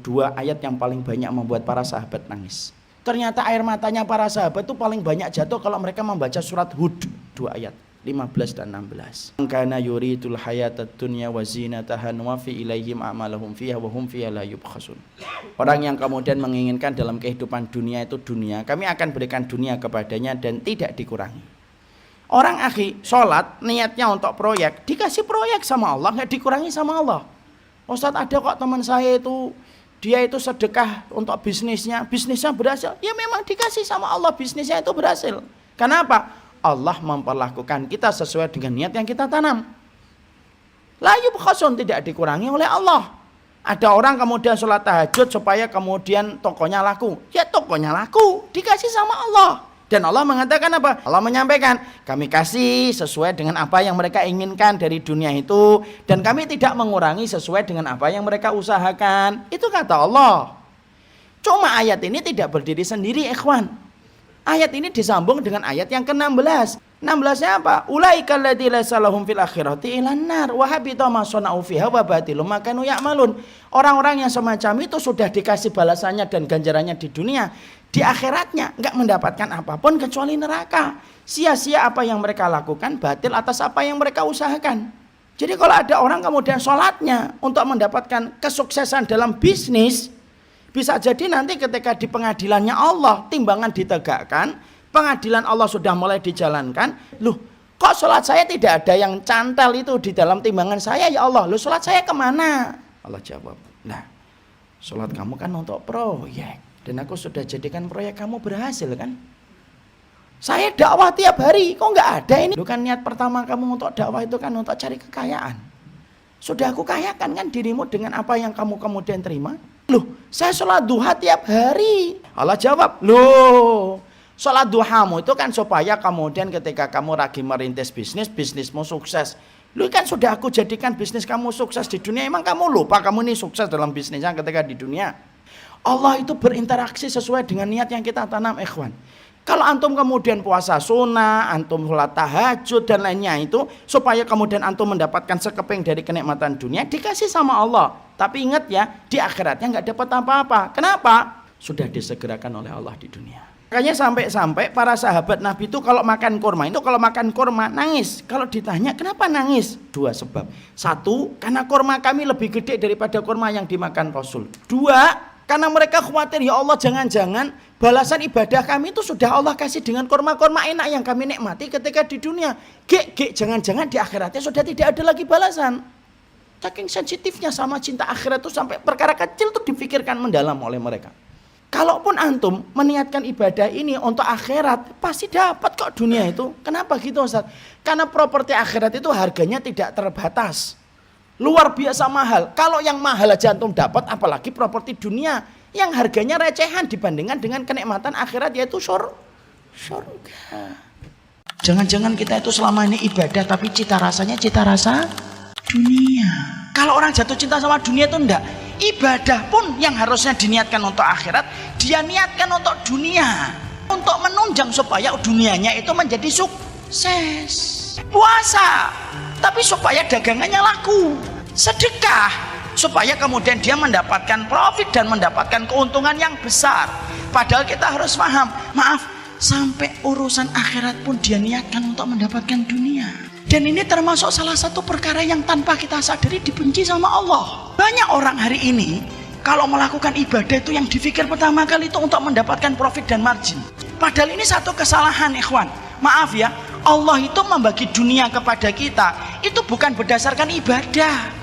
dua ayat yang paling banyak membuat para sahabat nangis. Ternyata air matanya para sahabat itu paling banyak jatuh kalau mereka membaca surat Hud 2 ayat 15 dan 16. Kana yuridul hayatad dunya wa zinataha nuwaffi ilaihim a'malahum fiha wa hum fiha la yubkhasun. Orang yang kemudian menginginkan dalam kehidupan dunia itu dunia, kami akan berikan dunia kepadanya dan tidak dikurangi. Orang akhi sholat niatnya untuk proyek, dikasih proyek sama Allah, nggak dikurangi sama Allah. Ustadz, ada kok teman saya itu dia itu sedekah untuk bisnisnya berhasil. Ya memang dikasih sama Allah, bisnisnya itu berhasil. Kenapa? Allah memperlakukan kita sesuai dengan niat yang kita tanam. La yubkhasun, tidak dikurangi oleh Allah. Ada orang kemudian sholat tahajud supaya kemudian tokonya laku. Ya tokonya laku, dikasih sama Allah. Dan Allah mengatakan apa? Allah menyampaikan, kami kasih sesuai dengan apa yang mereka inginkan dari dunia itu. Dan kami tidak mengurangi sesuai dengan apa yang mereka usahakan. Itu kata Allah. Cuma ayat ini tidak berdiri sendiri, ikhwan. Ayat ini disambung dengan ayat yang ke-16. 16-nya apa? Ulaikal ladzina laisa lahum fil akhirati ilan nar wa habita ma sana'u fiha wa batilum ma kanu ya'malun. Orang-orang yang semacam itu sudah dikasih balasannya dan ganjarannya di dunia, di akhiratnya enggak mendapatkan apapun kecuali neraka. Sia-sia apa yang mereka lakukan, batil atas apa yang mereka usahakan. Jadi kalau ada orang kemudian sholatnya untuk mendapatkan kesuksesan dalam bisnis, bisa jadi nanti ketika di pengadilannya Allah timbangan ditegakkan, pengadilan Allah sudah mulai dijalankan, loh kok sholat saya tidak ada yang cantel itu di dalam timbangan saya ya Allah, loh sholat saya kemana? Allah jawab, nah sholat kamu kan untuk proyek, dan aku sudah jadikan proyek kamu berhasil kan? Saya dakwah tiap hari, kok nggak ada ini? Bukan niat pertama kamu untuk dakwah itu kan untuk cari kekayaan. Sudah aku kayakan kan dirimu dengan apa yang kamu kemudian terima? Loh, saya sholat duha tiap hari. Allah jawab, loh, sholat duhamu itu kan supaya kemudian ketika kamu lagi merintis bisnis, bisnismu sukses. Loh kan sudah aku jadikan bisnis kamu sukses di dunia. Emang kamu lupa kamu ini sukses dalam bisnisnya ketika di dunia? Allah itu berinteraksi sesuai dengan niat yang kita tanam, ikhwan. Kalau antum kemudian puasa sunnah, antum sholat tahajud dan lainnya itu supaya kemudian antum mendapatkan sekeping dari kenikmatan dunia, dikasih sama Allah. Tapi ingat ya, di akhiratnya nggak dapat apa-apa. Kenapa? Sudah disegerakan oleh Allah di dunia. Makanya sampai-sampai para sahabat Nabi itu kalau makan kurma nangis. Kalau ditanya kenapa nangis? 2 sebab. 1, karena kurma kami lebih gede daripada kurma yang dimakan Rasul. 2, karena mereka khawatir, ya Allah jangan-jangan balasan ibadah kami itu sudah Allah kasih dengan kurma-kurma enak yang kami nikmati ketika di dunia. Jangan-jangan di akhiratnya sudah tidak ada lagi balasan. Saking sensitifnya sama cinta akhirat itu sampai perkara kecil itu dipikirkan mendalam oleh mereka. Kalaupun antum meniatkan ibadah ini untuk akhirat, pasti dapat kok dunia itu. Kenapa gitu Ustaz? Karena properti akhirat itu harganya tidak terbatas. Luar biasa mahal. Kalau yang mahal aja antum dapat, apalagi properti dunia yang harganya recehan dibandingkan dengan kenikmatan akhirat, yaitu surga. Jangan-jangan kita itu selama ini ibadah tapi cita rasanya cita rasa dunia. Kalau orang jatuh cinta sama dunia itu enggak. Ibadah pun yang harusnya diniatkan untuk akhirat, dia niatkan untuk dunia, untuk menunjang supaya dunianya itu menjadi sukses. Puasa tapi supaya dagangannya laku. Sedekah supaya kemudian dia mendapatkan profit dan mendapatkan keuntungan yang besar. Padahal kita harus paham, maaf, sampai urusan akhirat pun dia niatkan untuk mendapatkan dunia. Dan ini termasuk salah satu perkara yang tanpa kita sadari dibenci sama Allah. Banyak orang hari ini kalau melakukan ibadah itu yang dipikir pertama kali itu untuk mendapatkan profit dan margin. Padahal ini satu kesalahan, ikhwan. Maaf ya, Allah itu membagi dunia kepada kita itu bukan berdasarkan ibadah,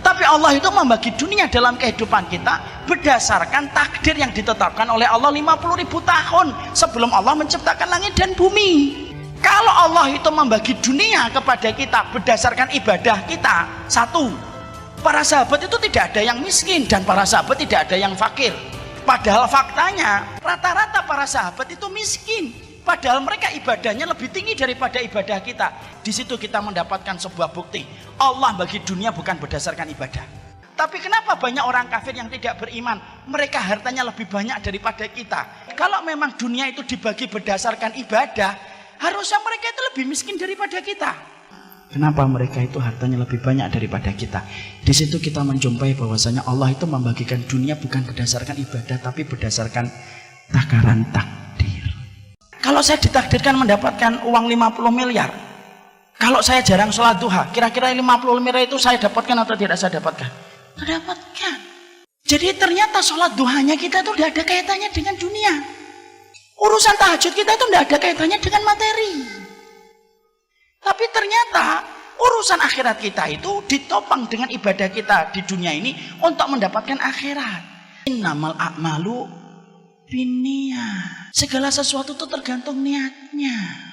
tapi Allah itu membagi dunia dalam kehidupan kita berdasarkan takdir yang ditetapkan oleh Allah 50.000 tahun sebelum Allah menciptakan langit dan bumi. Kalau Allah itu membagi dunia kepada kita berdasarkan ibadah kita, 1, para sahabat itu tidak ada yang miskin dan para sahabat tidak ada yang fakir. Padahal faktanya rata-rata para sahabat itu miskin, padahal mereka ibadahnya lebih tinggi daripada ibadah kita. Di situ kita mendapatkan sebuah bukti, Allah bagi dunia bukan berdasarkan ibadah. Tapi kenapa banyak orang kafir yang tidak beriman, mereka hartanya lebih banyak daripada kita? Kalau memang dunia itu dibagi berdasarkan ibadah, harusnya mereka itu lebih miskin daripada kita. Kenapa mereka itu hartanya lebih banyak daripada kita? Di situ kita menjumpai bahwasanya Allah itu membagikan dunia bukan berdasarkan ibadah, tapi berdasarkan takaran takdir. Kalau saya ditakdirkan mendapatkan uang 50 miliar, kalau saya jarang sholat duha, kira-kira 50 miliar itu saya dapatkan atau tidak saya dapatkan? Dapatkan. Jadi ternyata sholat duhanya kita itu tidak ada kaitannya dengan dunia. Urusan tahajud kita itu tidak ada kaitannya dengan materi. Tapi ternyata urusan akhirat kita itu ditopang dengan ibadah kita di dunia ini untuk mendapatkan akhirat. Innamal a'malu binniyat. Segala sesuatu itu tergantung niatnya.